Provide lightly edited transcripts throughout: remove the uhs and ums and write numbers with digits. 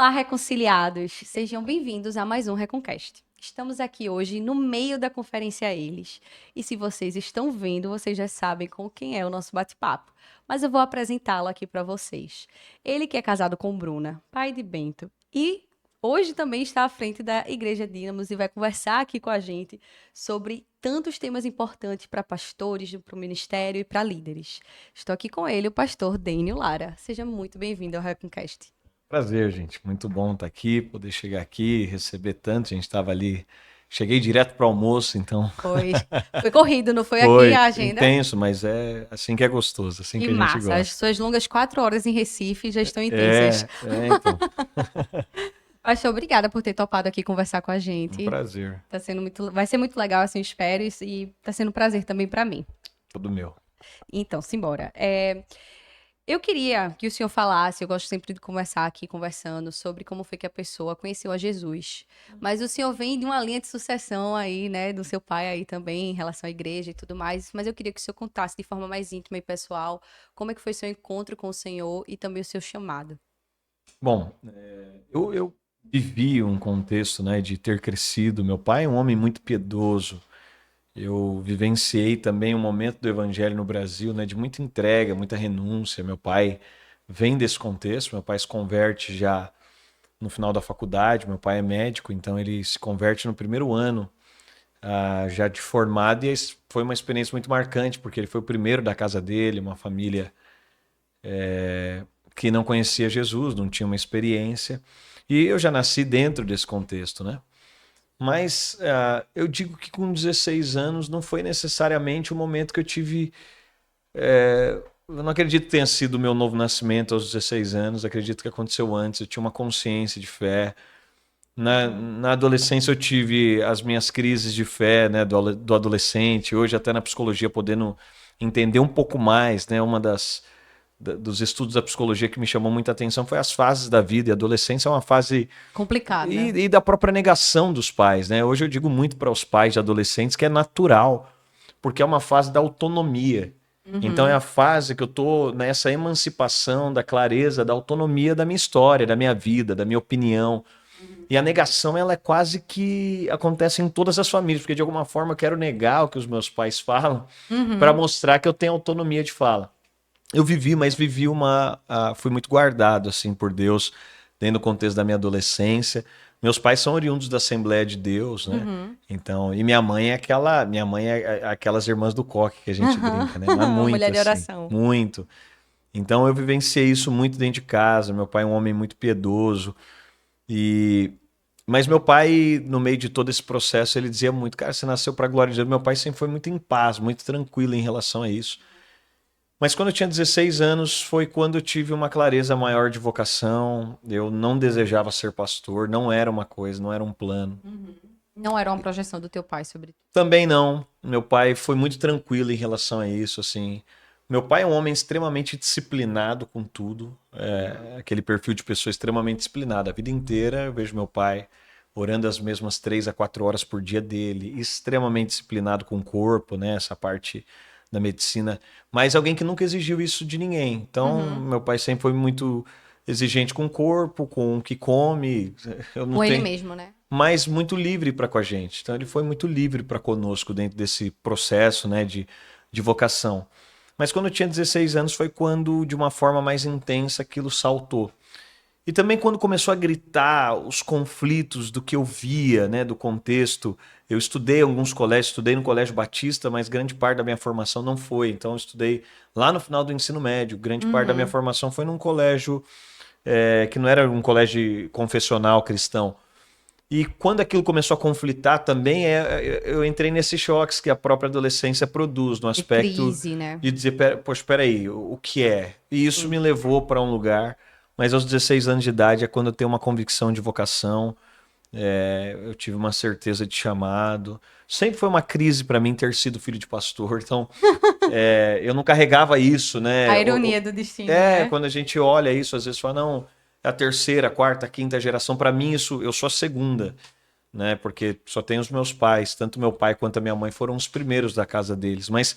Olá, reconciliados! Sejam bem-vindos a mais um Reconcast. Estamos aqui hoje no meio da Conferência Eles. E se vocês estão vendo, vocês já sabem com quem é o nosso bate-papo. Mas eu vou apresentá-lo aqui para vocês. Ele que é casado com Bruna, pai de Bento, e hoje também está à frente da Igreja Dínamos e vai conversar aqui com a gente sobre tantos temas importantes para pastores, para o ministério e para líderes. Estou aqui com ele, o pastor Dênio Lara. Seja muito bem-vindo ao Reconcast. Prazer, gente. Muito bom estar aqui, poder chegar aqui, receber tanto. A gente estava ali, cheguei direto para o almoço, então Foi corrido, não foi aqui foi a agenda? intenso, mas é assim que é gostoso, assim Que que a gente massa. As gosta. suas longas 4 horas em Recife já estão intensas. Então, Pastor, obrigada por ter topado aqui conversar com a um gente. prazer, Vai ser muito legal, assim, eu espero, e tá sendo um prazer também para mim. todo meu. Então, simbora. Eu queria que o senhor falasse, eu gosto sempre de conversar aqui, conversando sobre como foi que a pessoa conheceu a Jesus. Mas o senhor vem de uma linha de sucessão aí, né, do seu pai aí também, em relação à igreja e tudo mais. Mas eu queria que o senhor contasse de forma mais íntima e pessoal como é que foi seu encontro com o Senhor e também o seu chamado. Bom, eu vivi um contexto, né, de ter crescido. Meu pai é um homem muito piedoso. Eu vivenciei também um momento do evangelho no Brasil, né, de muita entrega, muita renúncia. Meu pai vem desse contexto. Meu pai se converte já no final da faculdade. Meu pai é médico, então ele se converte no primeiro ano, já de formado, e foi uma experiência muito marcante, porque ele foi o primeiro da casa dele, uma família que não conhecia Jesus, não tinha uma experiência, e eu já nasci dentro desse contexto, né? Mas eu digo que com 16 anos não foi necessariamente o momento que eu tive. Eu não acredito que tenha sido o meu novo nascimento aos 16 anos, acredito que aconteceu antes. Eu tinha uma consciência de fé. Na adolescência eu tive as minhas crises de fé, né, do adolescente. Hoje até na psicologia podendo entender um pouco mais, né, dos estudos da psicologia que me chamou muita atenção foi as fases da vida. E a adolescência é uma fase Complicada. e da própria negação dos pais, né? Hoje eu digo muito para os pais de adolescentes que é natural, porque é uma fase da autonomia. Então é Uhum. a fase que eu tô nessa emancipação da clareza, da autonomia da minha história, da minha vida, da minha opinião. E a negação, ela é quase que acontece em todas as famílias, porque de alguma forma eu quero negar o que os meus pais falam para Uhum. mostrar que eu tenho autonomia de fala. Eu vivi, mas vivi fui muito guardado assim por Deus dentro do contexto da minha adolescência. Meus pais são oriundos da Assembleia de Deus, né? Uhum. Então, e minha mãe é aquelas irmãs do coque que a gente brinca, né? Mas Uhum. muito Mulher de assim, oração. muito. Então eu vivenciei isso muito dentro de casa. Meu pai é um homem muito piedoso e mas meu pai, no meio de todo esse processo, ele dizia muito, cara, você nasceu para a glória de Deus. Meu pai sempre foi muito em paz, muito tranquilo em relação a isso. Mas quando eu tinha 16 anos foi quando eu tive uma clareza maior de vocação. Eu não desejava ser pastor, não era uma coisa, não era um plano. Uhum. Não era uma projeção do teu pai sobre. Também não. Meu pai foi muito tranquilo em relação a isso, assim. Meu pai é um homem extremamente disciplinado com tudo, aquele perfil de pessoa extremamente disciplinada. A vida inteira eu vejo meu pai orando as mesmas 3 a 4 horas por dia dele, extremamente disciplinado com o corpo, né? Essa parte da medicina, mas alguém que nunca exigiu isso de ninguém. Então, Uhum. meu pai sempre foi muito exigente com o corpo, com o que come. Eu não Com ele tenho, mesmo, né? mas muito livre para com a gente. Então ele foi muito livre para conosco dentro desse processo, né, de vocação. Mas quando eu tinha 16 anos foi quando, de uma forma mais intensa, aquilo saltou. E também quando começou a gritar os conflitos do que eu via, né, do contexto. Eu estudei em alguns colégios, estudei no Colégio Batista, mas grande parte da minha formação não foi. Então eu estudei lá no final do ensino médio. Grande parte da minha Uhum. formação foi num colégio que não era um colégio confessional cristão. E quando aquilo começou a conflitar também, eu entrei nesses choques que a própria adolescência produz, no De aspecto crise, né? de dizer, poxa, peraí, o que é? E isso Sim. me levou para um lugar, mas aos 16 anos de idade é quando eu tenho uma convicção de vocação, eu tive uma certeza de chamado. Sempre foi uma crise para mim ter sido filho de pastor, então eu não carregava isso, A né? ironia do destino, né? Quando a gente olha isso, às vezes fala, não, é a terceira, quarta, quinta geração. Para mim, isso, eu sou a segunda, né? Porque só tem os meus pais, tanto meu pai quanto a minha mãe foram os primeiros da casa deles. Mas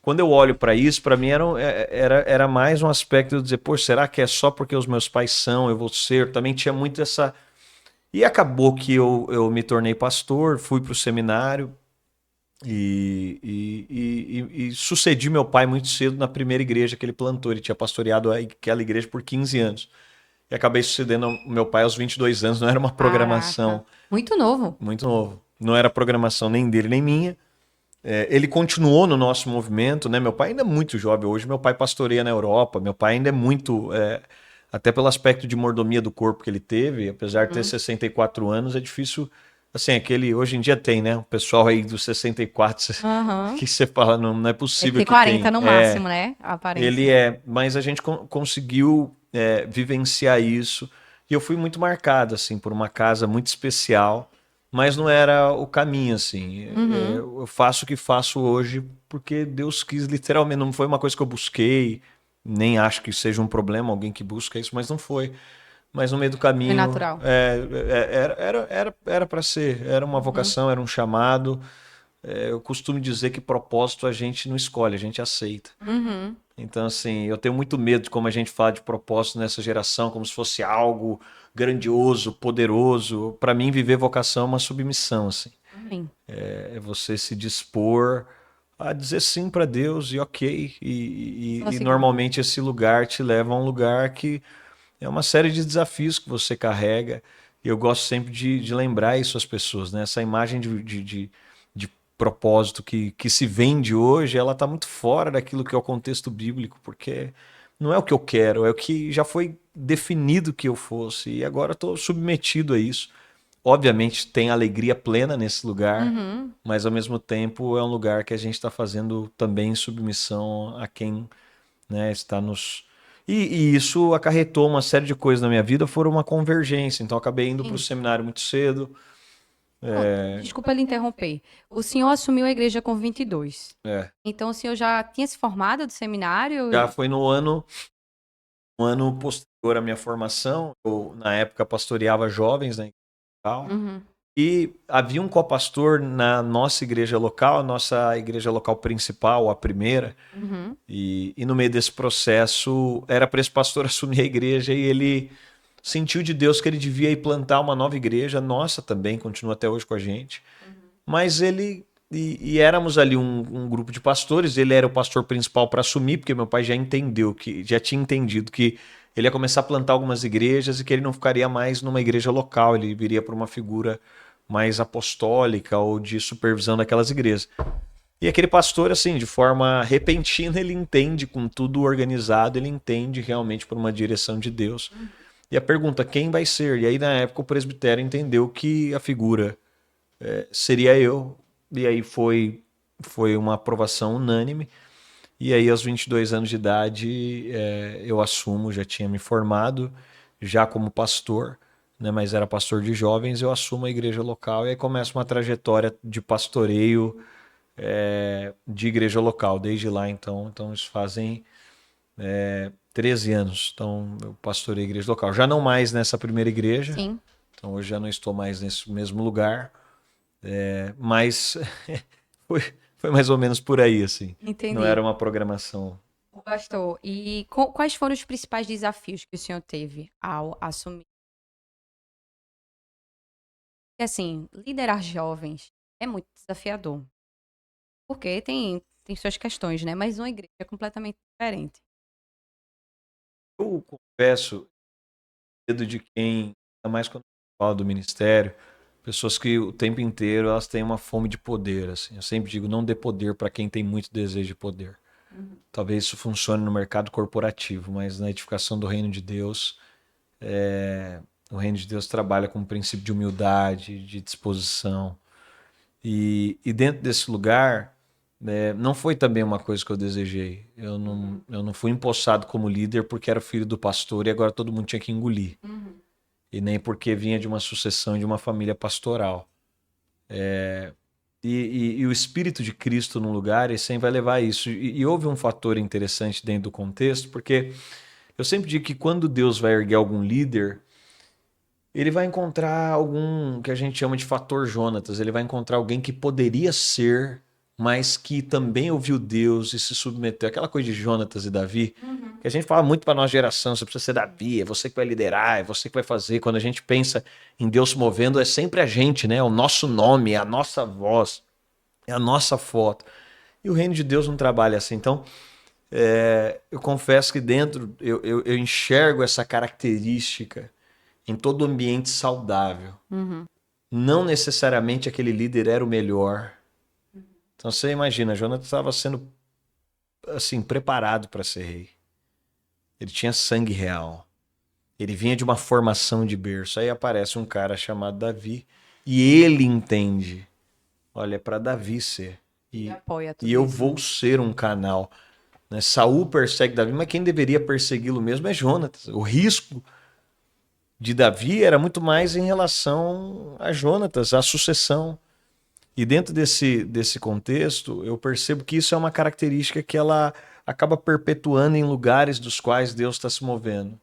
quando eu olho para isso, para mim era mais um aspecto de dizer, pô, será que é só porque os meus pais são, eu vou ser? Também tinha muito essa... E acabou que eu me tornei pastor, fui para o seminário e sucedi meu pai muito cedo na primeira igreja que ele plantou. Ele tinha pastoreado aquela igreja por 15 anos. E acabei sucedendo o meu pai aos 22 anos, não era uma Caraca. programação Muito novo. muito novo. Não era programação nem dele nem minha. Ele continuou no nosso movimento, né? Meu pai ainda é muito jovem. Hoje meu pai pastoreia na Europa. Meu pai ainda é muito, até pelo aspecto de mordomia do corpo que ele teve, apesar de ter 64 anos, é difícil. Assim, aquele hoje em dia tem, né? O pessoal aí dos 64 Aham. que você fala, não, não é Tem que possível ter que 40 tem. no máximo, né? A Ele aparência. é, mas a gente conseguiu vivenciar isso e eu fui muito marcado assim por uma casa muito especial, mas não era o caminho assim. Uhum. Eu faço o que faço hoje porque Deus quis literalmente, não foi uma coisa que eu busquei, nem acho que seja um problema alguém que busca isso, mas não foi. Mas no meio do Foi caminho natural. era para ser, era uma Uhum. vocação, era um chamado. Eu costumo dizer que propósito a gente não escolhe, a gente aceita. Uhum. Então, assim, eu tenho muito medo de como a gente fala de propósito nessa geração, como se fosse algo grandioso, poderoso. Para mim, viver vocação é uma submissão, assim. Amém. É você se dispor a dizer sim para Deus e ok. Só E seguir. normalmente esse lugar te leva a um lugar que é uma série de desafios que você carrega. E eu gosto sempre de lembrar isso às pessoas, né? Essa imagem de propósito que se vende hoje, ela está muito fora daquilo que é o contexto bíblico, porque não é o que eu quero, é o que já foi definido que eu fosse. E agora eu estou submetido a isso. Obviamente tem alegria plena nesse lugar, Uhum. mas ao mesmo tempo é um lugar que a gente está fazendo também em submissão a quem, né, está nos. E isso acarretou uma série de coisas na minha vida, foram uma convergência. Então, eu acabei indo para o Sim. seminário muito cedo. Não, desculpa lhe interromper. O senhor assumiu a igreja com 22. É, Então, o senhor já tinha se formado do seminário? já foi no ano posterior à minha formação. Eu, na época, pastoreava jovens na igreja. Uhum. E havia um copastor na nossa igreja local, a nossa igreja local principal, a primeira. Uhum. E no meio desse processo, era para esse pastor assumir a igreja e ele sentiu de Deus que ele devia ir plantar uma nova igreja, nossa também, continua até hoje com a gente. Mas ele. E éramos ali um grupo de pastores, ele era o pastor principal para assumir, porque meu pai já entendeu, que já tinha entendido que ele ia começar a plantar algumas igrejas e que ele não ficaria mais numa igreja local, ele viria para uma figura mais apostólica ou de supervisão daquelas igrejas. E aquele pastor, assim, de forma repentina, ele entende, com tudo organizado, ele entende realmente por uma direção de Deus. E a pergunta, quem vai ser? E aí, na época, o presbitério entendeu que a figura seria eu. E aí foi uma aprovação unânime. E aí, aos 22 anos de idade, eu assumo, já tinha me formado, já como pastor, né, mas era pastor de jovens, eu assumo a igreja local e aí começa uma trajetória de pastoreio de igreja local, desde lá então isso fazem 13 anos, então eu pastorei a igreja local, já não mais nessa primeira igreja, Sim, então hoje já não estou mais nesse mesmo lugar, mas foi, foi mais ou menos por aí, assim, não entendi. era uma programação. Pastor, e quais foram os principais desafios que o senhor teve ao assumir? Porque, assim, liderar jovens é muito desafiador. Porque tem suas questões, né? Mas uma igreja é completamente diferente. Eu confesso, medo de quem, ainda mais quando fala do ministério, pessoas que o tempo inteiro elas têm uma fome de poder, assim. Eu sempre digo, não dê poder para quem tem muito desejo de poder. Talvez isso funcione no mercado corporativo, mas na edificação do reino de Deus, o reino de Deus trabalha com um princípio de humildade, de disposição. E dentro desse lugar, não foi também uma coisa que eu desejei. Eu não fui empossado como líder porque era filho do pastor e agora todo mundo tinha que engolir. E nem porque vinha de uma sucessão de uma família pastoral. E o Espírito de Cristo no lugar, ele sempre vai levar a isso. E houve um fator interessante dentro do contexto, porque eu sempre digo que quando Deus vai erguer algum líder, ele vai encontrar algum que a gente chama de fator Jonatas. Ele vai encontrar alguém que poderia ser mas que também ouviu Deus e se submeteu. Aquela coisa de Jonatas e Davi, que a gente fala muito para nossa geração, você precisa ser Davi, é você que vai liderar, é você que vai fazer. Quando a gente pensa em Deus se movendo, é sempre a gente, né? É o nosso nome, é a nossa voz, é a nossa foto. E o reino de Deus não trabalha assim. Então, eu confesso que dentro, eu enxergo essa característica em todo ambiente saudável. Não necessariamente aquele líder era o melhor. Então você imagina, Jonatas estava sendo assim preparado para ser rei. Ele tinha sangue real. Ele vinha de uma formação de berço. Aí aparece um cara chamado Davi e ele entende. Olha, é para Davi ser. E apoia tudo E eu isso, vou né? ser um canal. Né? Saul persegue Davi, mas quem deveria persegui-lo mesmo é Jonatas. O risco de Davi era muito mais em relação a Jonatas, à sucessão. E dentro desse contexto, eu percebo que isso é uma característica que ela acaba perpetuando em lugares dos quais Deus está se movendo.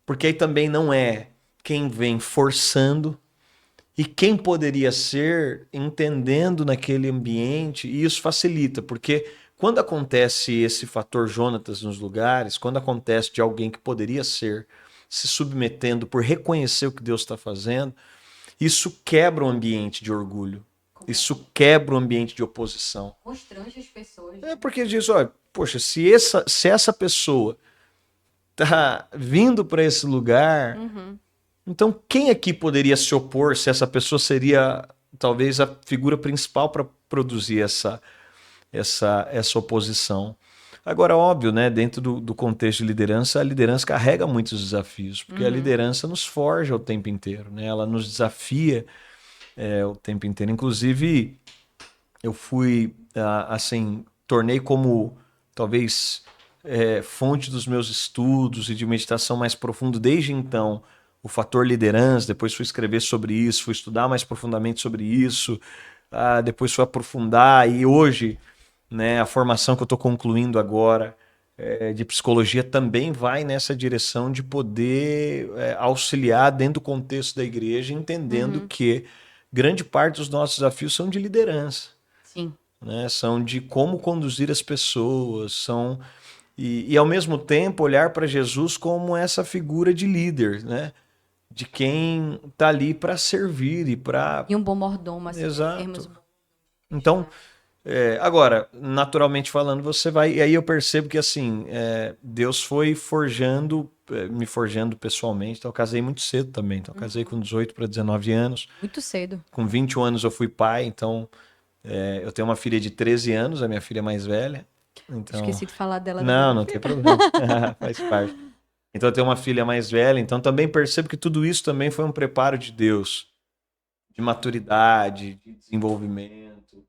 Porque aí também não é quem vem forçando e quem poderia ser entendendo naquele ambiente, e isso facilita, porque quando acontece esse fator Jonatas nos lugares, quando acontece de alguém que poderia ser se submetendo por reconhecer o que Deus está fazendo, isso quebra o ambiente de orgulho. Isso quebra o ambiente de oposição. Constrange as pessoas. É porque diz, olha, poxa, se essa pessoa tá vindo para esse lugar, então quem aqui poderia se opor se essa pessoa seria talvez a figura principal para produzir essa oposição? Agora, óbvio, né, dentro do contexto de liderança, a liderança carrega muitos desafios, porque a liderança nos forja o tempo inteiro, né? Ela nos desafia o tempo inteiro. Inclusive, eu fui, assim, tornei como talvez fonte dos meus estudos e de meditação mais profundo desde então o fator liderança. Depois fui escrever sobre isso, fui estudar mais profundamente sobre isso, depois fui aprofundar e hoje, né, a formação que eu estou concluindo agora de psicologia também vai nessa direção de poder auxiliar dentro do contexto da igreja, entendendo que grande parte dos nossos desafios são de liderança. Sim. Né? São de como conduzir as pessoas, e ao mesmo tempo olhar para Jesus como essa figura de líder, né? De quem está ali para servir e para... E um bom mordomo, assim, Exato. termos. Então, agora, naturalmente falando, você vai... E aí eu percebo que, assim, Deus foi forjando, me forjando pessoalmente. Então, eu casei muito cedo também. Então, eu casei com 18 para 19 anos. Muito cedo. Com 21 anos eu fui pai, então... eu tenho uma filha de 13 anos, a minha filha mais velha. Então... Esqueci de falar dela. Não tem problema. Faz parte. Então eu tenho uma filha mais velha, então também percebo que tudo isso também foi um preparo de Deus, de maturidade, de desenvolvimento.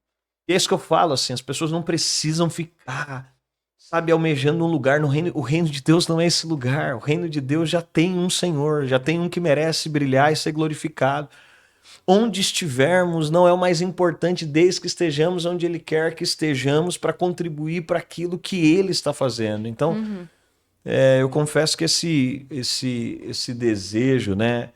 E é isso que eu falo, assim, as pessoas não precisam ficar, sabe, almejando um lugar no reino. O reino de Deus não é esse lugar. O reino de Deus já tem um Senhor, já tem um que merece brilhar e ser glorificado. Onde estivermos não é o mais importante, desde que estejamos onde Ele quer que estejamos para contribuir para aquilo que Ele está fazendo. Então, eu confesso que esse desejo, né,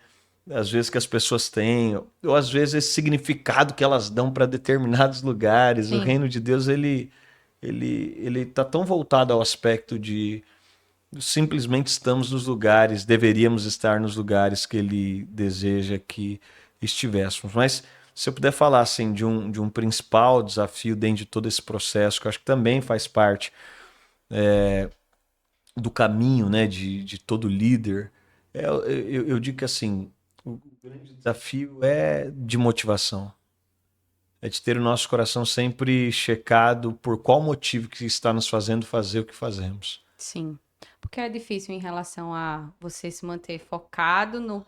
às vezes que as pessoas têm, ou às vezes esse significado que elas dão para determinados lugares, Sim. o reino de Deus ele está tão voltado ao aspecto de simplesmente estamos nos lugares, deveríamos estar nos lugares que Ele deseja que estivéssemos. Mas se eu puder falar assim de um principal desafio dentro de todo esse processo, que eu acho que também faz parte do caminho, né, de todo líder, eu digo que assim, o grande desafio é de motivação. É de ter o nosso coração sempre checado por qual motivo que está nos fazendo fazer o que fazemos. Sim. Porque é difícil em relação a você se manter focado no.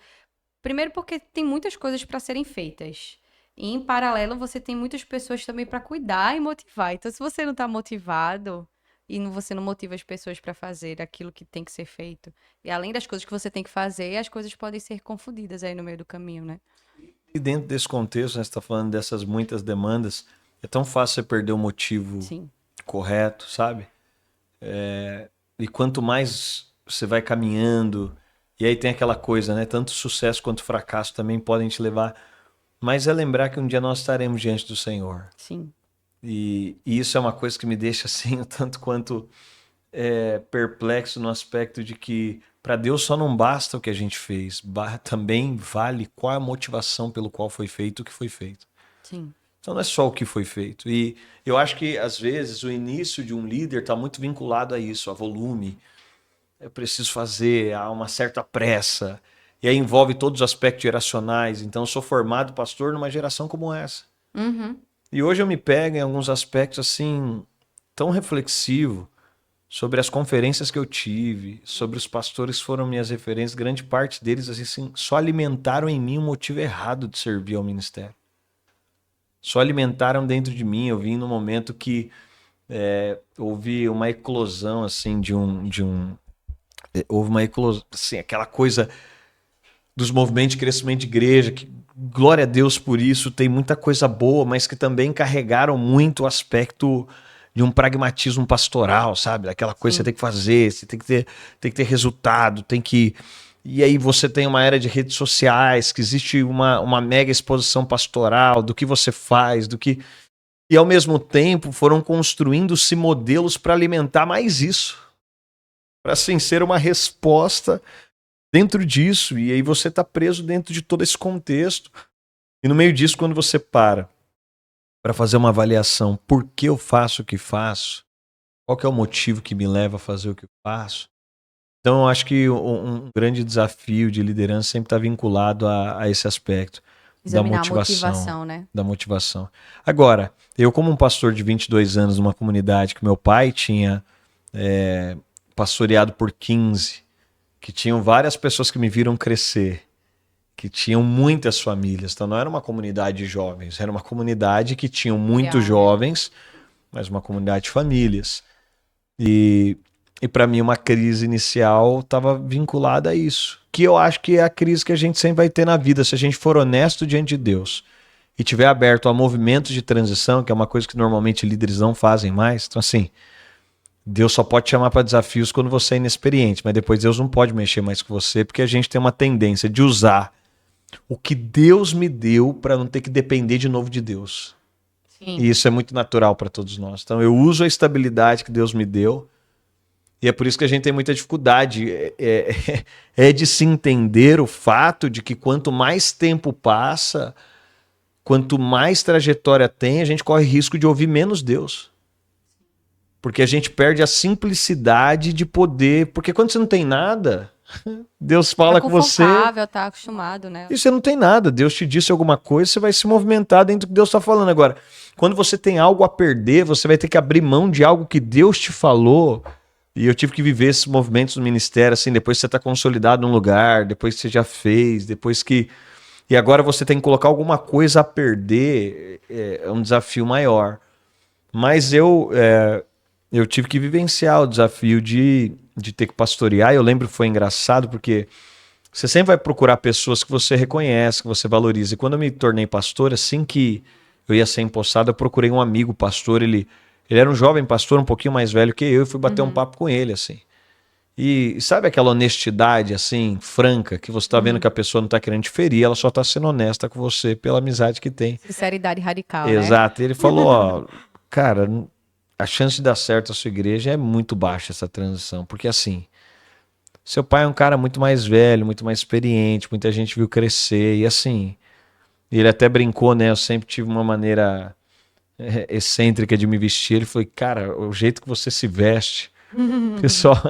Primeiro, porque tem muitas coisas para serem feitas. E, em paralelo, você tem muitas pessoas também para cuidar e motivar. Então, se você não está motivado e você não motiva as pessoas para fazer aquilo que tem que ser feito, e além das coisas que você tem que fazer, as coisas podem ser confundidas aí no meio do caminho, né? E dentro desse contexto, né, você está falando dessas muitas demandas, é tão fácil você perder o motivo Sim. correto, sabe? E quanto mais você vai caminhando, e aí tem aquela coisa, né? Tanto sucesso quanto fracasso também podem te levar. Mas é lembrar que um dia nós estaremos diante do Senhor. Sim. E isso é uma coisa que me deixa assim, um tanto quanto perplexo no aspecto de que para Deus só não basta o que a gente fez, também vale qual é a motivação pelo qual foi feito o que foi feito. Sim. Então não é só o que foi feito. E eu acho que às vezes o início de um líder está muito vinculado a isso, a volume. Eu preciso fazer, há uma certa pressa. E aí envolve todos os aspectos geracionais. Então eu sou formado pastor numa geração como essa. Uhum. E hoje eu me pego em alguns aspectos assim, tão reflexivo, sobre as conferências que eu tive, sobre os pastores que foram minhas referências. Grande parte deles assim, só alimentaram em mim o motivo errado de servir ao ministério. Só alimentaram dentro de mim. Eu vim num momento que houve uma eclosão assim houve uma eclosão, assim, aquela coisa dos movimentos de crescimento de igreja, que glória a Deus por isso, tem muita coisa boa, mas que também carregaram muito o aspecto de um pragmatismo pastoral, sabe? Aquela coisa que você tem que fazer, você tem que ter resultado, tem que... E aí você tem uma era de redes sociais, que existe uma mega exposição pastoral do que você faz, do que... E ao mesmo tempo foram construindo-se modelos para alimentar mais isso. Para assim, ser uma resposta dentro disso. E aí você está preso dentro de todo esse contexto. E no meio disso, quando você para fazer uma avaliação, por que eu faço o que faço? Qual que é o motivo que me leva a fazer o que eu faço? Então eu acho que um grande desafio de liderança sempre está vinculado a esse aspecto. Examinar Da motivação, a motivação, né? Da motivação. Agora, eu como um pastor de 22 anos numa comunidade que meu pai tinha pastoreado por 15, que tinham várias pessoas que me viram crescer, que tinham muitas famílias. Então não era uma comunidade de jovens, era uma comunidade que tinham muitos jovens, mas uma comunidade de famílias. E para mim uma crise inicial estava vinculada a isso, que eu acho que é a crise que a gente sempre vai ter na vida, se a gente for honesto diante de Deus e tiver aberto a movimentos de transição, que é uma coisa que normalmente líderes não fazem mais. Então assim, Deus só pode te chamar para desafios quando você é inexperiente, mas depois Deus não pode mexer mais com você, porque a gente tem uma tendência de usar o que Deus me deu para não ter que depender de novo de Deus. Sim. E isso é muito natural para todos nós. Então eu uso a estabilidade que Deus me deu, e é por isso que a gente tem muita dificuldade de se entender o fato de que quanto mais tempo passa, quanto mais trajetória tem, a gente corre risco de ouvir menos Deus. Porque a gente perde a simplicidade de poder. Porque quando você não tem nada, Deus fala com você. Tá acostumado, né? E você não tem nada. Deus te disse alguma coisa, você vai se movimentar dentro do que Deus está falando. Agora, quando você tem algo a perder, você vai ter que abrir mão de algo que Deus te falou. E eu tive que viver esses movimentos no ministério, assim, depois que você está consolidado num lugar, depois que você já fez, depois que... E agora você tem que colocar alguma coisa a perder, é um desafio maior. Mas eu tive que vivenciar o desafio de ter que pastorear. Eu lembro que foi engraçado, porque você sempre vai procurar pessoas que você reconhece, que você valoriza. E quando eu me tornei pastor, assim que eu ia ser empossado, eu procurei um amigo pastor, ele era um jovem pastor, um pouquinho mais velho que eu, e fui bater um papo com ele, assim. E sabe aquela honestidade, assim, franca, que você tá vendo que a pessoa não tá querendo te ferir, ela só tá sendo honesta com você pela amizade que tem. Sinceridade radical, Exato. né? Ele falou, ó, cara, a chance de dar certo a sua igreja é muito baixa, essa transição, porque assim, seu pai é um cara muito mais velho, muito mais experiente, muita gente viu crescer, e assim, ele até brincou, né, eu sempre tive uma maneira excêntrica de me vestir. Ele falou, cara, o jeito que você se veste, pessoal,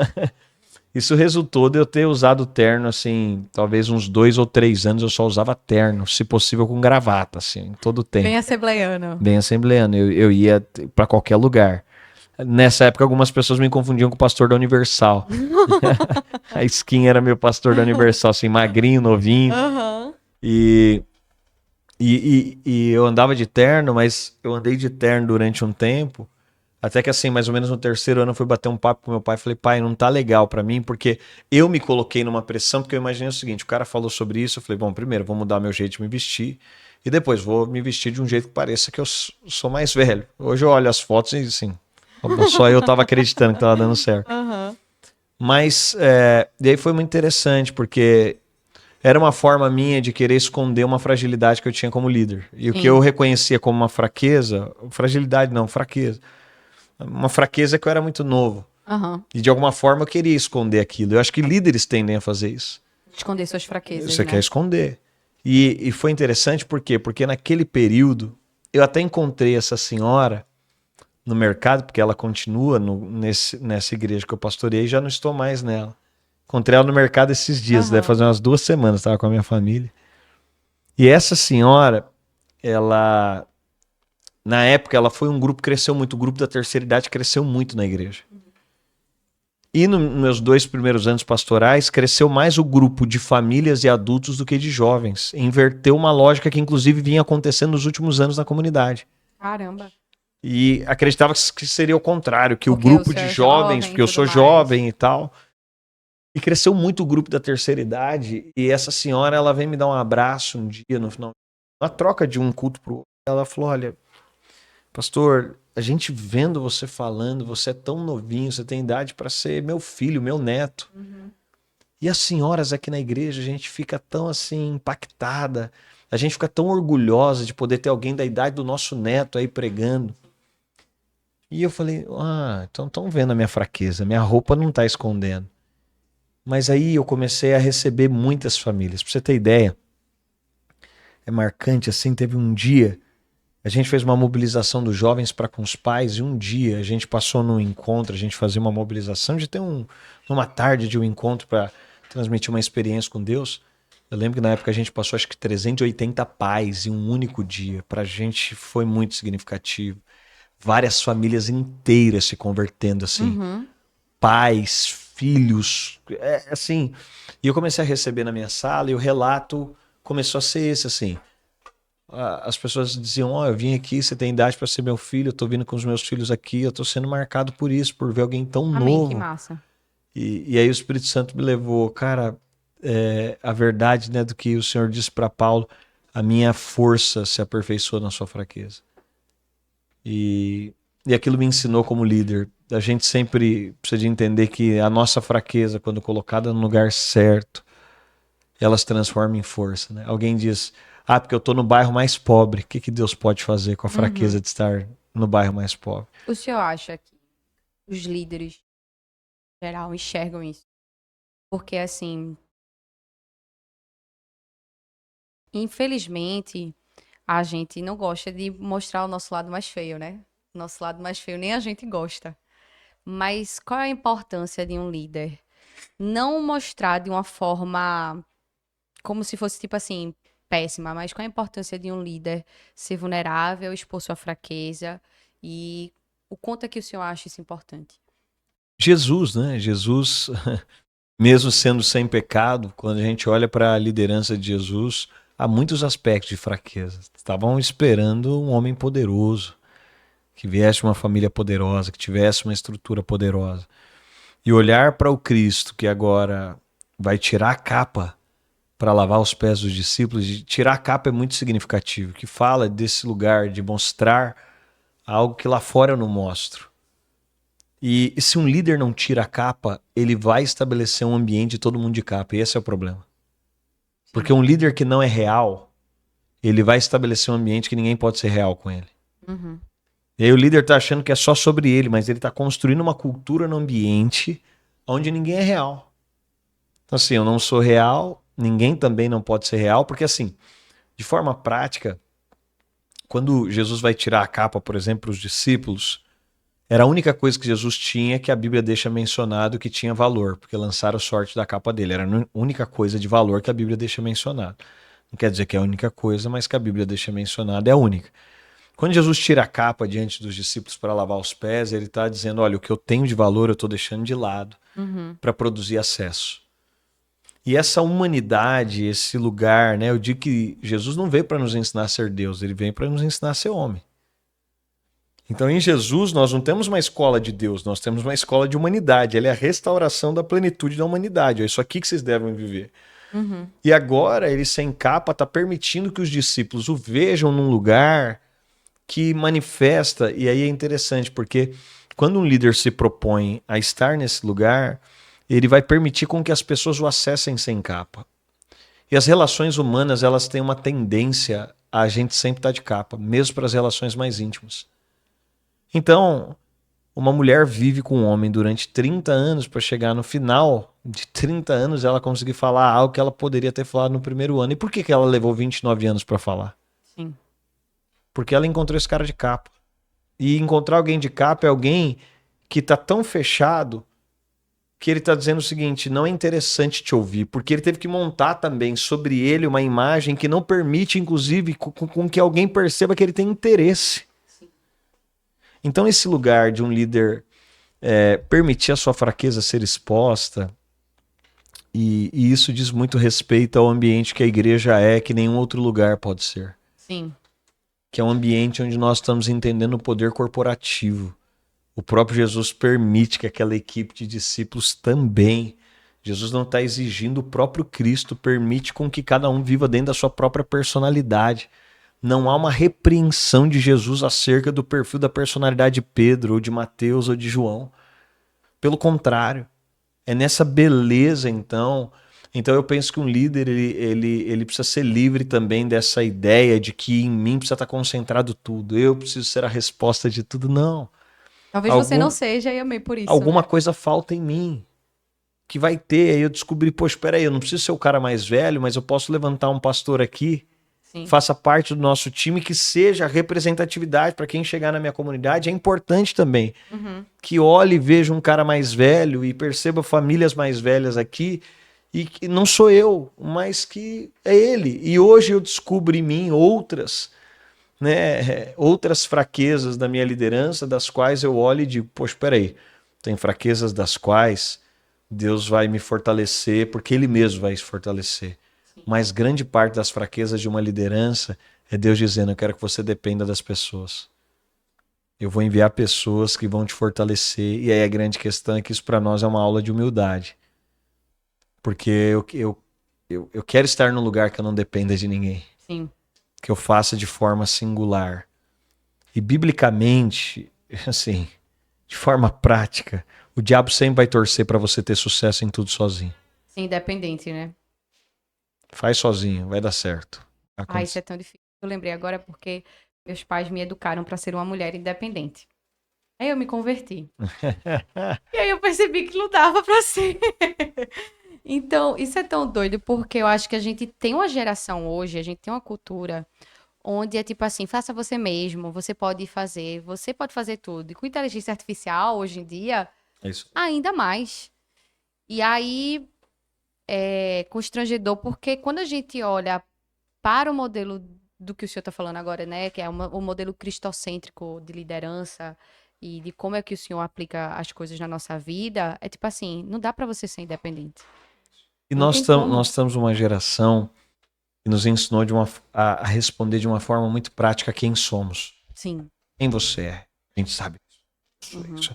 isso resultou de eu ter usado terno, assim, talvez uns 2 ou 3 anos eu só usava terno, se possível com gravata, assim, todo o tempo. Bem assembleiano. Bem assembleiano, eu ia para qualquer lugar. Nessa época, algumas pessoas me confundiam com o pastor da Universal. A Skin era meu pastor da Universal, assim, magrinho, novinho. E eu andava de terno, mas eu andei de terno durante um tempo, até que assim, mais ou menos no 3º ano eu fui bater um papo com meu pai, falei, pai, não tá legal pra mim, porque eu me coloquei numa pressão, porque eu imaginei o seguinte, o cara falou sobre isso, eu falei, bom, primeiro vou mudar meu jeito de me vestir, e depois vou me vestir de um jeito que pareça que eu sou mais velho. Hoje eu olho as fotos e assim, só eu tava acreditando que tava dando certo. Mas, e aí foi muito interessante, porque era uma forma minha de querer esconder uma fragilidade que eu tinha como líder. E o que Sim. eu reconhecia como uma fraqueza, fragilidade não, fraqueza. Uma fraqueza é que eu era muito novo. Aham. E de alguma forma eu queria esconder aquilo. Eu acho que líderes tendem a fazer isso. Esconder suas fraquezas, Você né? quer esconder. E foi interessante por quê? Porque naquele período eu até encontrei essa senhora no mercado, porque ela continua nessa igreja que eu pastorei e já não estou mais nela. Encontrei ela no mercado esses dias, deve Aham. fazer umas 2 semanas, estava com a minha família. E essa senhora, ela, na época, ela foi um grupo que cresceu muito, o grupo da terceira idade cresceu muito na igreja. E nos meus 2 primeiros anos pastorais, cresceu mais o grupo de famílias e adultos do que de jovens. Inverteu uma lógica que, inclusive, vinha acontecendo nos últimos anos na comunidade. Caramba. E acreditava que seria o contrário, que o Porque o grupo senhor de é jovens, jovem e porque eu tudo sou mais. jovem e tal. E cresceu muito o grupo da terceira idade. E essa senhora, ela veio me dar um abraço um dia, no final, na troca de um culto pro outro. Ela falou: olha, pastor, a gente vendo você falando, você é tão novinho, você tem idade para ser meu filho, meu neto. Uhum. E as senhoras aqui na igreja, a gente fica tão assim impactada, a gente fica tão orgulhosa de poder ter alguém da idade do nosso neto aí pregando. E eu falei: então estão vendo a minha fraqueza, minha roupa não está escondendo. Mas aí eu comecei a receber muitas famílias. Pra você ter ideia, é marcante assim, teve um dia, a gente fez uma mobilização dos jovens para com os pais e um dia a gente passou num encontro, a gente fazia uma mobilização de ter uma tarde de um encontro para transmitir uma experiência com Deus. Eu lembro que na época a gente passou acho que 380 pais em um único dia. Pra gente foi muito significativo. Várias famílias inteiras se convertendo assim. Uhum. Pais, filhos, assim. E eu comecei a receber na minha sala e o relato começou a ser esse, assim. As pessoas diziam: eu vim aqui, você tem idade para ser meu filho, eu tô vindo com os meus filhos aqui, eu tô sendo marcado por isso, por ver alguém tão Amém, que novo. massa. E aí o Espírito Santo me levou, cara, a verdade, né, do que o Senhor disse para Paulo: a minha força se aperfeiçoa na sua fraqueza. E aquilo me ensinou como líder. A gente sempre precisa de entender que a nossa fraqueza, quando colocada no lugar certo, ela se transforma em força, né? Alguém diz: porque eu tô no bairro mais pobre. O que Deus pode fazer com a Uhum. fraqueza de estar no bairro mais pobre? O senhor acha que os líderes, em geral, enxergam isso? Porque, assim, infelizmente, a gente não gosta de mostrar o nosso lado mais feio, né? O nosso lado mais feio nem a gente gosta. Mas qual é a importância de um líder? Não mostrar de uma forma como se fosse, tipo assim, péssima, mas qual a importância de um líder ser vulnerável, expor sua fraqueza e o quanto é que o senhor acha isso importante? Jesus, né? Jesus, mesmo sendo sem pecado, quando a gente olha para a liderança de Jesus, há muitos aspectos de fraqueza. Estavam esperando um homem poderoso, que viesse uma família poderosa, que tivesse uma estrutura poderosa. E olhar para o Cristo, que agora vai tirar a capa para lavar os pés dos discípulos, e tirar a capa é muito significativo, que fala desse lugar de mostrar algo que lá fora eu não mostro. E se um líder não tira a capa, ele vai estabelecer um ambiente de todo mundo de capa, e esse é o problema. Porque Sim. um líder que não é real, ele vai estabelecer um ambiente que ninguém pode ser real com ele. Uhum. E aí o líder tá achando que é só sobre ele, mas ele tá construindo uma cultura no ambiente onde ninguém é real. Então assim, eu não sou real, ninguém também não pode ser real, porque assim, de forma prática, quando Jesus vai tirar a capa, por exemplo, para os discípulos, era a única coisa que Jesus tinha que a Bíblia deixa mencionado que tinha valor, porque lançaram sorte da capa dele. Era a única coisa de valor que a Bíblia deixa mencionado. Não quer dizer que é a única coisa, mas que a Bíblia deixa mencionado é a única. Quando Jesus tira a capa diante dos discípulos para lavar os pés, ele está dizendo: olha, o que eu tenho de valor eu estou deixando de lado Uhum. para produzir acesso. E essa humanidade, esse lugar, né? Eu digo que Jesus não veio para nos ensinar a ser Deus, ele veio para nos ensinar a ser homem. Então, em Jesus, nós não temos uma escola de Deus, nós temos uma escola de humanidade. Ele é a restauração da plenitude da humanidade. É isso aqui que vocês devem viver. Uhum. E agora, ele sem capa está permitindo que os discípulos o vejam num lugar que manifesta. E aí é interessante, porque quando um líder se propõe a estar nesse lugar, ele vai permitir com que as pessoas o acessem sem capa. E as relações humanas, elas têm uma tendência a gente sempre estar de capa, mesmo para as relações mais íntimas. Então, uma mulher vive com um homem durante 30 anos para chegar no final de 30 anos ela conseguir falar algo que ela poderia ter falado no primeiro ano. E por que ela levou 29 anos para falar? Sim. Porque ela encontrou esse cara de capa. E encontrar alguém de capa é alguém que está tão fechado que ele está dizendo o seguinte, não é interessante te ouvir, porque ele teve que montar também sobre ele uma imagem que não permite, inclusive, com que alguém perceba que ele tem interesse. Sim. Então, esse lugar de um líder permitir a sua fraqueza ser exposta, e isso diz muito respeito ao ambiente que a igreja é, que nenhum outro lugar pode ser. Sim. Que é um ambiente onde nós estamos entendendo o poder corporativo. O próprio Jesus permite que aquela equipe de discípulos também. Jesus não está exigindo, o próprio Cristo permite com que cada um viva dentro da sua própria personalidade. Não há uma repreensão de Jesus acerca do perfil da personalidade de Pedro, ou de Mateus, ou de João. Pelo contrário, é nessa beleza, então eu penso que um líder, ele precisa ser livre também dessa ideia de que em mim precisa estar concentrado tudo. Eu preciso ser a resposta de tudo. Não. Talvez você não seja e amei por isso, Alguma né? coisa falta em mim que vai ter. Aí eu descobri, poxa, espera aí, eu não preciso ser o cara mais velho, mas eu posso levantar um pastor aqui, Sim. faça parte do nosso time, que seja representatividade para quem chegar na minha comunidade. É importante também que olhe e veja um cara mais velho e perceba famílias mais velhas aqui e que não sou eu, mas que é ele. E hoje eu descubro em mim outras fraquezas da minha liderança, das quais eu olho e digo, poxa, espera aí, tem fraquezas das quais Deus vai me fortalecer, porque Ele mesmo vai se fortalecer. Sim. Mas grande parte das fraquezas de uma liderança é Deus dizendo, eu quero que você dependa das pessoas. Eu vou enviar pessoas que vão te fortalecer, e aí a grande questão é que isso para nós é uma aula de humildade. Porque eu quero estar num lugar que eu não dependa de ninguém. Sim. Que eu faça de forma singular. E biblicamente, assim, de forma prática, o diabo sempre vai torcer para você ter sucesso em tudo sozinho. Sim, independente, né? Faz sozinho, vai dar certo. Ah, isso é tão difícil. Eu lembrei agora porque meus pais me educaram para ser uma mulher independente. Aí eu me converti. E aí eu percebi que não dava para ser. Então, isso é tão doido porque eu acho que a gente tem uma geração hoje, a gente tem uma cultura onde é tipo assim, faça você mesmo, você pode fazer tudo. E com inteligência artificial, hoje em dia, É isso. ainda mais. E aí é constrangedor porque quando a gente olha para o modelo do que o senhor está falando agora, né, que é o modelo cristocêntrico de liderança e de como é que o senhor aplica as coisas na nossa vida, é tipo assim, não dá para você ser independente. E Não nós tem como. estamos uma geração que nos ensinou a responder de uma forma muito prática quem somos. Sim. Quem você é. A gente sabe Uhum. isso.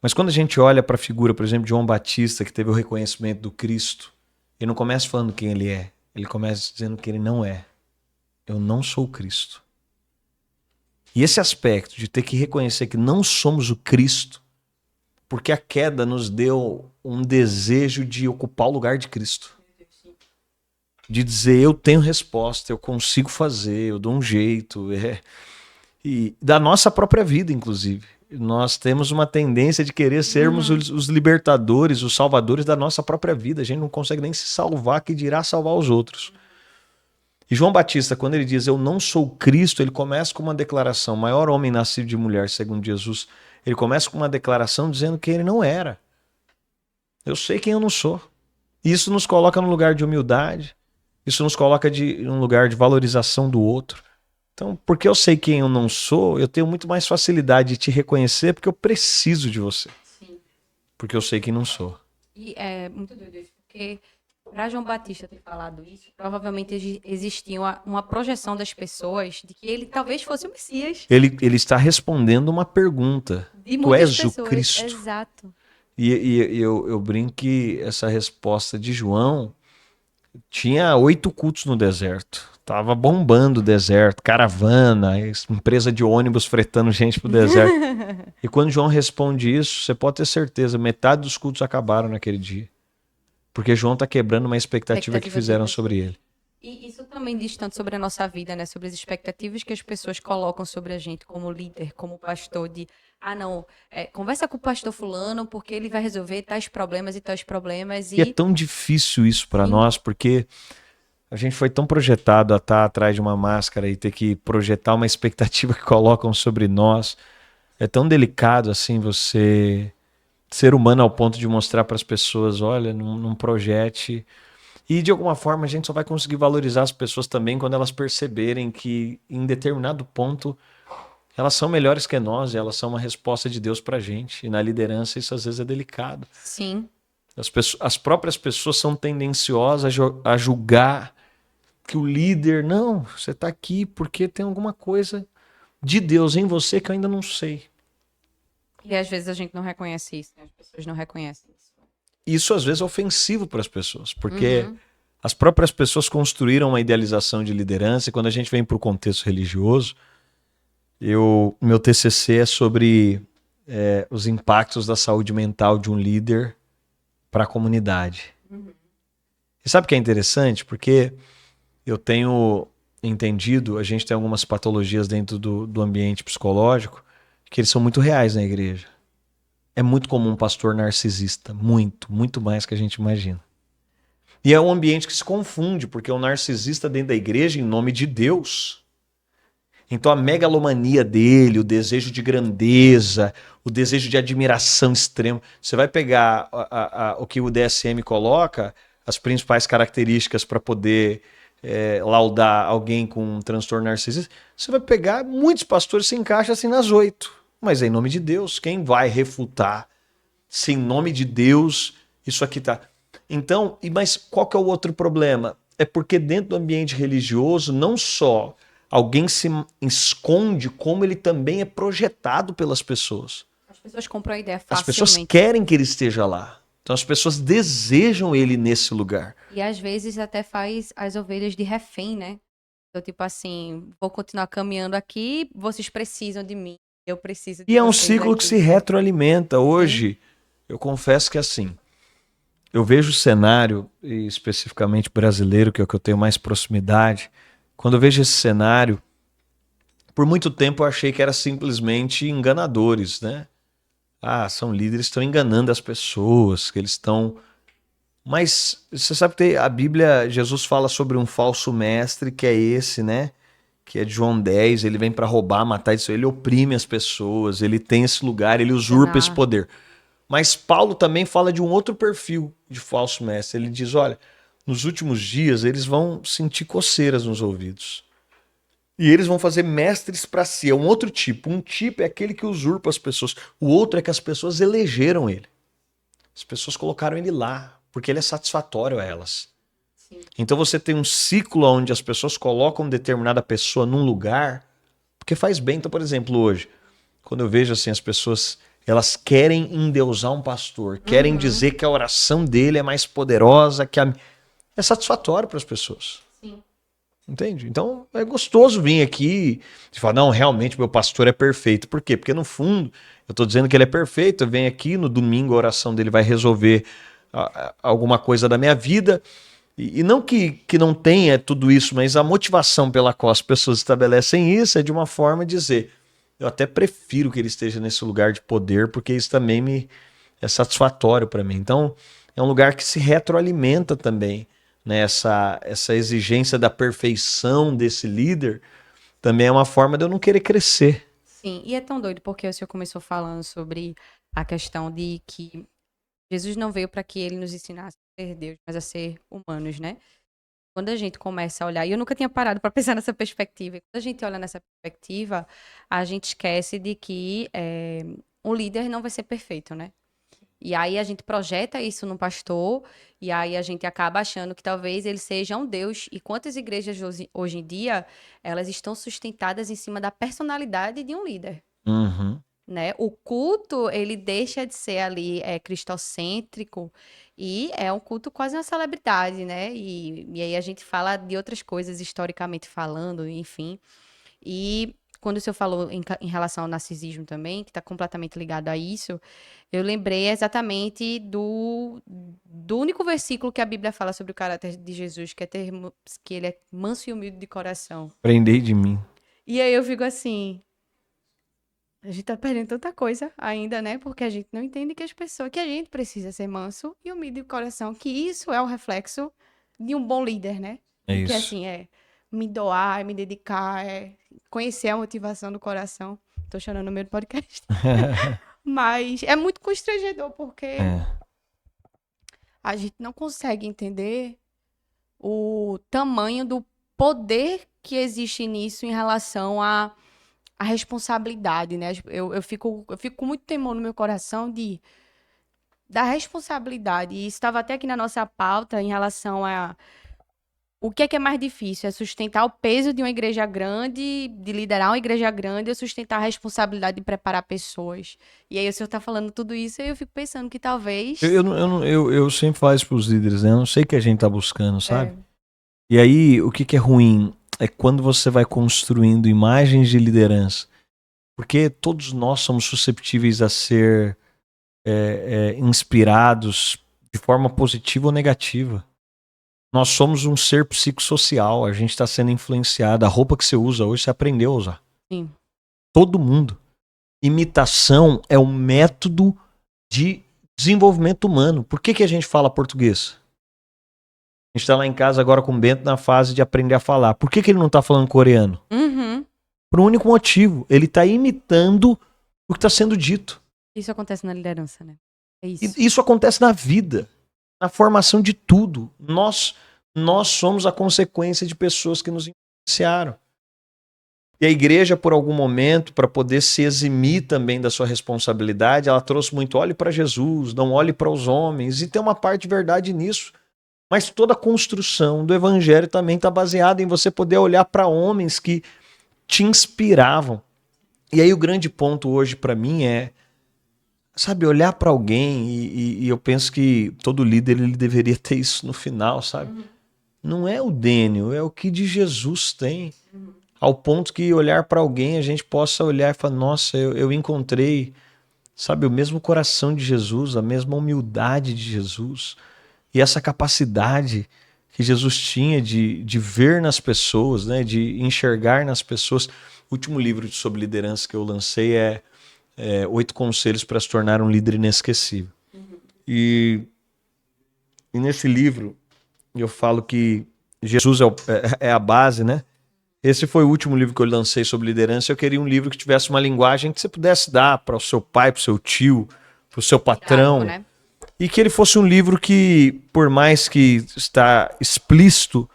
Mas quando a gente olha para a figura, por exemplo, de João Batista, que teve o reconhecimento do Cristo, ele não começa falando quem ele é. Ele começa dizendo que ele não é. Eu não sou o Cristo. E esse aspecto de ter que reconhecer que não somos o Cristo, porque a queda nos deu um desejo de ocupar o lugar de Cristo. De dizer, eu tenho resposta, eu consigo fazer, eu dou um jeito. E da nossa própria vida, inclusive. Nós temos uma tendência de querer sermos os libertadores, os salvadores da nossa própria vida. A gente não consegue nem se salvar, que dirá salvar os outros. E João Batista, quando ele diz, eu não sou Cristo, ele começa com uma declaração, maior homem nascido de mulher, segundo Jesus. Ele começa com uma declaração dizendo que ele não era. Eu sei quem eu não sou. E isso nos coloca num lugar de humildade. Isso nos coloca em um lugar de valorização do outro. Então, porque eu sei quem eu não sou, eu tenho muito mais facilidade de te reconhecer porque eu preciso de você. Sim. Porque eu sei quem não sou. E é muito doido isso, porque para João Batista ter falado isso, provavelmente existia uma projeção das pessoas de que ele talvez fosse o Messias. Ele está respondendo uma pergunta. De Tu muitas és pessoas. o Cristo? Exato. E eu brinco que essa resposta de João tinha 8 cultos no deserto. Tava bombando o deserto, caravana, empresa de ônibus fretando gente pro deserto. E quando João responde isso, você pode ter certeza, metade dos cultos acabaram naquele dia. Porque João está quebrando uma expectativa que Expectativa fizeram das sobre pessoas. ele. E isso também diz tanto sobre a nossa vida, né? Sobre as expectativas que as pessoas colocam sobre a gente como líder, como pastor, de não, conversa com o pastor fulano porque ele vai resolver tais problemas e tais problemas E é e tão difícil isso para sim, nós, porque a gente foi tão projetado a estar atrás de uma máscara e ter que projetar uma expectativa que colocam sobre nós. É tão delicado assim você ser humano ao ponto de mostrar para as pessoas, olha, não projete. E de alguma forma a gente só vai conseguir valorizar as pessoas também quando elas perceberem que em determinado ponto elas são melhores que nós e elas são uma resposta de Deus para a gente. E na liderança isso às vezes é delicado. sim. As próprias pessoas são tendenciosas a julgar que o líder, não, você está aqui porque tem alguma coisa de Deus em você que eu ainda não sei. E às vezes a gente não reconhece isso, né? As pessoas não reconhecem isso. Isso às vezes é ofensivo para as pessoas, porque Uhum. as próprias pessoas construíram uma idealização de liderança e quando a gente vem para o contexto religioso, meu TCC é sobre os impactos da saúde mental de um líder para a comunidade. Uhum. E sabe o que é interessante? Porque eu tenho entendido, a gente tem algumas patologias dentro do ambiente psicológico que eles são muito reais na igreja. É muito comum um pastor narcisista, muito mais que a gente imagina. E é um ambiente que se confunde, porque o narcisista dentro da igreja, em nome de Deus. Então a megalomania dele, o desejo de grandeza, o desejo de admiração extremo. Você vai pegar o que o DSM coloca, as principais características para poder laudar alguém com um transtorno narcisista. Você vai pegar, muitos pastores se encaixam assim nas 8. Mas é em nome de Deus. Quem vai refutar? Se em nome de Deus isso aqui tá. Então, mas qual que é o outro problema? É porque dentro do ambiente religioso, não só alguém se esconde, como ele também é projetado pelas pessoas. As pessoas compram a ideia As pessoas facilmente. querem que ele esteja lá. Então as pessoas desejam ele nesse lugar. E às vezes até faz as ovelhas de refém, né? Então, tipo assim, vou continuar caminhando aqui, vocês precisam de mim, eu preciso de E é um vocês ciclo que aqui. se retroalimenta. Sim. Hoje, eu confesso que assim, eu vejo o cenário, e especificamente brasileiro, que é o que eu tenho mais proximidade. Quando eu vejo esse cenário, por muito tempo eu achei que era simplesmente enganadores, né? Ah, são líderes que estão enganando as pessoas, que eles estão. Mas você sabe que a Bíblia, Jesus fala sobre um falso mestre, que é esse, né? Que é de João 10, ele vem para roubar, matar, isso, ele oprime as pessoas, ele tem esse lugar, ele usurpa esse Enganar. poder. Mas Paulo também fala de um outro perfil de falso mestre. Ele diz: olha, nos últimos dias eles vão sentir coceiras nos ouvidos. E eles vão fazer mestres para si. É um outro tipo. Um tipo é aquele que usurpa as pessoas. O outro é que as pessoas elegeram ele. As pessoas colocaram ele lá, porque ele é satisfatório a elas. Sim. Então você tem um ciclo onde as pessoas colocam determinada pessoa num lugar, porque faz bem. Então, por exemplo, hoje, quando eu vejo assim as pessoas, elas querem endeusar um pastor, querem Uhum. dizer que a oração dele é mais poderosa que a. É satisfatório para as pessoas. Sim. Entende? Então é gostoso vir aqui e falar, não, realmente meu pastor é perfeito. Por quê? Porque no fundo eu estou dizendo que ele é perfeito. Eu venho aqui no domingo, a oração dele vai resolver alguma coisa da minha vida. E não que não tenha tudo isso, mas a motivação pela qual as pessoas estabelecem isso é de uma forma de dizer, eu até prefiro que ele esteja nesse lugar de poder, porque isso também é satisfatório para mim. Então é um lugar que se retroalimenta também, né? Essa exigência da perfeição desse líder também é uma forma de eu não querer crescer. Sim, e é tão doido porque o senhor começou falando sobre a questão de que Jesus não veio para que ele nos ensinasse a ser Deus, mas a ser humanos, né? Quando a gente começa a olhar, e eu nunca tinha parado para pensar nessa perspectiva, e quando a gente olha nessa perspectiva, a gente esquece de que um líder não vai ser perfeito, né? E aí a gente projeta isso no pastor, e aí a gente acaba achando que talvez ele seja um Deus. E quantas igrejas hoje em dia, elas estão sustentadas em cima da personalidade de um líder, Uhum. né? O culto, ele deixa de ser ali cristocêntrico e é um culto quase uma celebridade, né? E aí a gente fala de outras coisas historicamente falando, enfim. E quando o senhor falou em relação ao narcisismo também, que está completamente ligado a isso, eu lembrei exatamente do único versículo que a Bíblia fala sobre o caráter de Jesus, que ele é manso e humilde de coração. Aprendei de mim. E aí eu fico assim, a gente tá perdendo tanta coisa ainda, né? Porque a gente não entende que a gente precisa ser manso e humilde de coração, que isso é um reflexo de um bom líder, né? É Que isso. assim, é me doar, é me dedicar, é conhecer a motivação do coração. Tô chorando no meio do podcast. Mas é muito constrangedor, porque É. a gente não consegue entender o tamanho do poder que existe nisso em relação à responsabilidade, né? Eu fico com muito temor no meu coração da responsabilidade. E isso estava até aqui na nossa pauta em relação a o que é mais difícil? É sustentar o peso de uma igreja grande, de liderar uma igreja grande, ou sustentar a responsabilidade de preparar pessoas? E aí o senhor está falando tudo isso e eu fico pensando que talvez... Eu sempre falo isso pros líderes, né? Eu não sei o que a gente tá buscando, sabe? É, E aí, o que é ruim é quando você vai construindo imagens de liderança. Porque todos nós somos susceptíveis a ser inspirados de forma positiva ou negativa. Nós somos um ser psicossocial, a gente está sendo influenciado. A roupa que você usa hoje, você aprendeu a usar. sim. Todo mundo. Imitação é um método de desenvolvimento humano. Por que a gente fala português? A gente está lá em casa agora com o Bento na fase de aprender a falar. Por que ele não está falando coreano? Uhum. Por um único motivo. Ele está imitando o que está sendo dito. Isso acontece na liderança, né? É isso. E isso acontece na vida, na formação de tudo. Nós somos a consequência de pessoas que nos influenciaram. E a igreja, por algum momento, para poder se eximir também da sua responsabilidade, ela trouxe muito: olhe para Jesus, não olhe para os homens. E tem uma parte de verdade nisso. Mas toda a construção do evangelho também está baseada em você poder olhar para homens que te inspiravam. E aí o grande ponto hoje para mim é, sabe, olhar para alguém e eu penso que todo líder ele deveria ter isso no final, sabe? Uhum. Não é o Dênio, é o que de Jesus tem. Uhum. Ao ponto que olhar para alguém a gente possa olhar e falar: nossa, eu encontrei, sabe, o mesmo coração de Jesus, a mesma humildade de Jesus. E essa capacidade que Jesus tinha de ver nas pessoas, né, de enxergar nas pessoas. O último livro sobre liderança que eu lancei é 8 Conselhos para se tornar um líder inesquecível. Uhum. E nesse livro eu falo que Jesus é a base, né? Esse foi o último livro que eu lancei sobre liderança. Eu queria um livro que tivesse uma linguagem que você pudesse dar para o seu pai, para o seu tio, para o seu patrão. Né? E que ele fosse um livro que, por mais que está explícito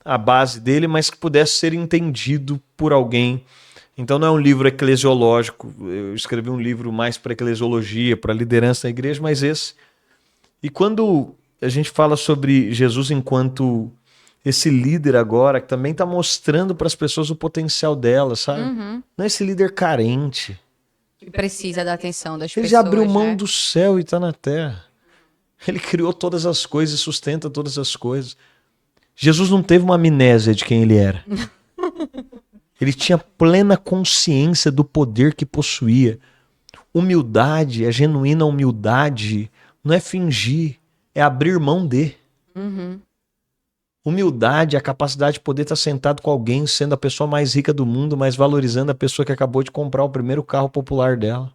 a base dele, mas que pudesse ser entendido por alguém. Então não é um livro eclesiológico. Eu escrevi um livro mais para eclesiologia, para liderança da igreja, mas esse. E quando a gente fala sobre Jesus enquanto esse líder agora, que também está mostrando para as pessoas o potencial delas, sabe? Uhum. Não é esse líder carente. Que precisa da atenção das pessoas. Ele já abriu mão do céu e está na terra. Ele criou todas as coisas e sustenta todas as coisas. Jesus não teve uma amnésia de quem ele era. Ele tinha plena consciência do poder que possuía. Humildade, a genuína humildade, não é fingir, é abrir mão de. Uhum. Humildade é a capacidade de poder estar sentado com alguém, sendo a pessoa mais rica do mundo, mas valorizando a pessoa que acabou de comprar o primeiro carro popular dela.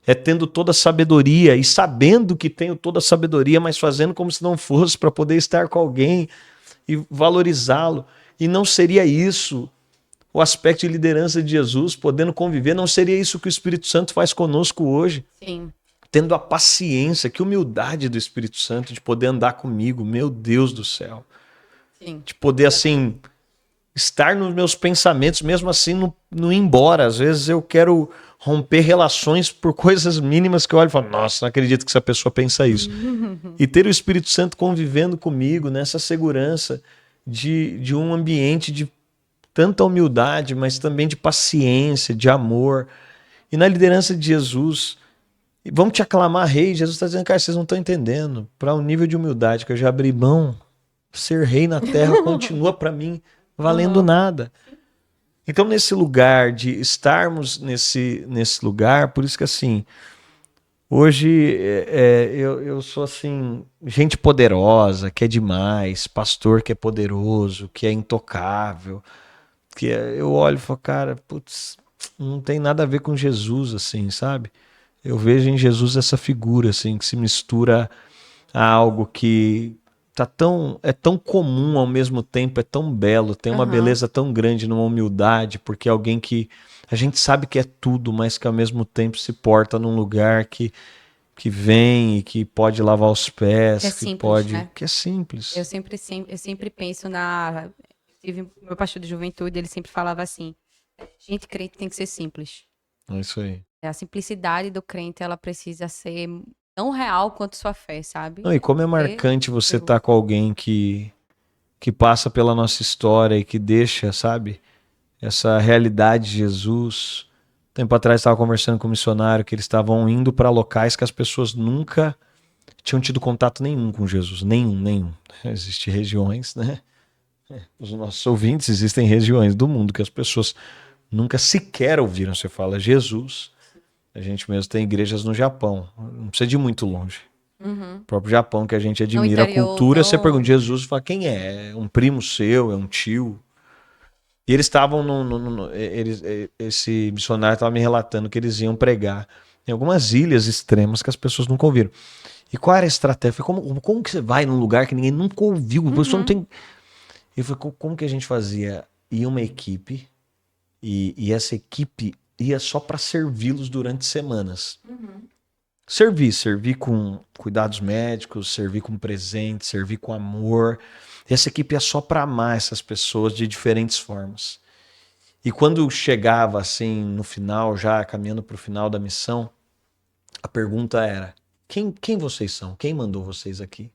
É tendo toda a sabedoria e sabendo que tenho toda a sabedoria, mas fazendo como se não fosse para poder estar com alguém e valorizá-lo. E não seria isso o aspecto de liderança de Jesus, podendo conviver, não seria isso que o Espírito Santo faz conosco hoje. Sim. Tendo a paciência, que humildade do Espírito Santo de poder andar comigo, meu Deus do céu. Sim. De poder, assim, estar nos meus pensamentos, mesmo assim, não ir embora. Às vezes eu quero romper relações por coisas mínimas que eu olho e falo: nossa, não acredito que essa pessoa pensa isso. E ter o Espírito Santo convivendo comigo nessa segurança de um ambiente de tanta humildade, mas também de paciência, de amor. E na liderança de Jesus, vamos te aclamar, rei. Jesus está dizendo: cara, vocês não estão entendendo. Para um nível de humildade que eu já abri mão, ser rei na terra continua para mim valendo nada. Então, nesse lugar de estarmos nesse lugar, por isso que assim, hoje eu sou assim, gente poderosa, que é demais, pastor que é poderoso, que é intocável, eu olho e falo, cara, putz, não tem nada a ver com Jesus, assim, sabe? Eu vejo em Jesus essa figura, assim, que se mistura a algo que é tão comum ao mesmo tempo, é tão belo, tem uma Aham. beleza tão grande numa humildade, porque é alguém que a gente sabe que é tudo, mas que ao mesmo tempo se porta num lugar que vem e que pode lavar os É pés, simples, né? que é simples. Eu sempre penso na. Tive meu pastor de juventude, ele sempre falava assim: gente crente tem que ser simples. É isso aí. A simplicidade do crente, ela precisa ser tão real quanto sua fé, sabe? Não, e como é Porque marcante você eu- estar com alguém que passa pela nossa história e que deixa, sabe, essa realidade de Jesus. Tempo atrás estava conversando com um missionário que eles estavam indo para locais que as pessoas nunca tinham tido contato nenhum com Jesus, nenhum. Existem regiões, né? Os nossos ouvintes, existem regiões do mundo que as pessoas nunca sequer ouviram. Você fala Jesus. A gente mesmo tem igrejas no Japão, não precisa de ir muito longe. Uhum. O próprio Japão, que a gente No admira a interior, cultura, você pergunta tão. Jesus e fala quem é? É um primo seu? É um tio? E eles estavam esse missionário estava me relatando que eles iam pregar em algumas ilhas extremas que as pessoas nunca ouviram. E qual era a estratégia? Eu falei, como que você vai num lugar que ninguém nunca ouviu? A pessoa não Uhum. tem. E foi como que a gente fazia? Ia uma equipe e essa equipe ia só para servi-los durante semanas. Uhum. Servir com cuidados médicos, servir com presente, servir com amor. E essa equipe ia só para amar essas pessoas de diferentes formas. E quando chegava assim no final, já caminhando para o final da missão, a pergunta era: quem vocês são? Quem mandou vocês aqui?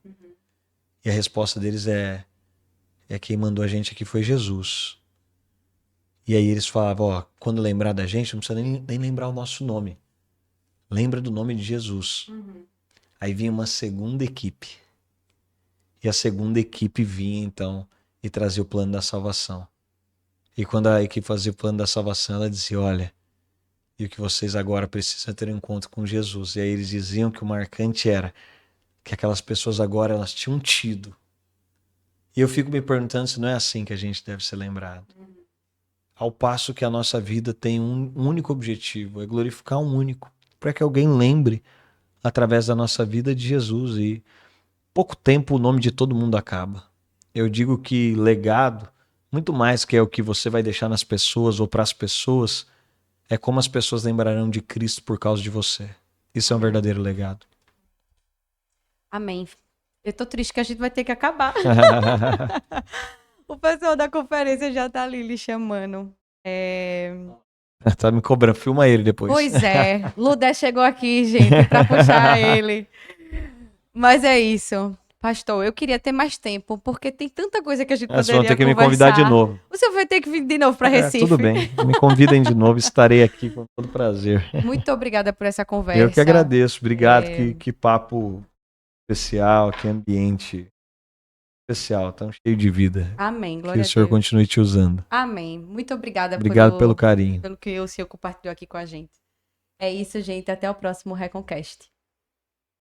E a resposta deles é quem mandou a gente aqui foi Jesus. E aí eles falavam: ó, quando lembrar da gente, não precisa nem lembrar o nosso nome. Lembra do nome de Jesus. Uhum. Aí vinha uma segunda equipe. E a segunda equipe vinha então e trazia o plano da salvação. E quando a equipe fazia o plano da salvação, ela dizia: olha, e o que vocês agora precisam é ter um encontro com Jesus. E aí eles diziam que o marcante era que aquelas pessoas agora elas tinham tido. E eu fico me perguntando se não é assim que a gente deve ser lembrado. Ao passo que a nossa vida tem um único objetivo, é glorificar um único, para que alguém lembre através da nossa vida de Jesus. E pouco tempo o nome de todo mundo acaba. Eu digo que legado, muito mais que é o que você vai deixar nas pessoas ou para as pessoas, é como as pessoas lembrarão de Cristo por causa de você. Isso é um Amém. verdadeiro legado. Amém. Eu tô triste que a gente vai ter que acabar. O pessoal da conferência já tá ali lhe chamando. Tá me cobrando, filma ele depois. Pois é, Ludé chegou aqui, gente, para puxar ele. Mas é isso. Pastor, eu queria ter mais tempo, porque tem tanta coisa que a gente Vocês vão ter poderia que me convidar de conversar. novo. Você vai ter que vir de novo para Tudo Recife. bem. Me convidem de novo, estarei aqui com todo prazer. Muito obrigada por essa Eu que conversa. agradeço. Obrigado. Que papo especial, que ambiente especial, tão cheio de vida. Amém, Que o glória a Senhor Deus. continue te usando. Amém. Muito obrigada Obrigado pelo carinho. pelo que o Senhor compartilhou aqui com a gente. É isso, gente. Até o próximo Reconcast.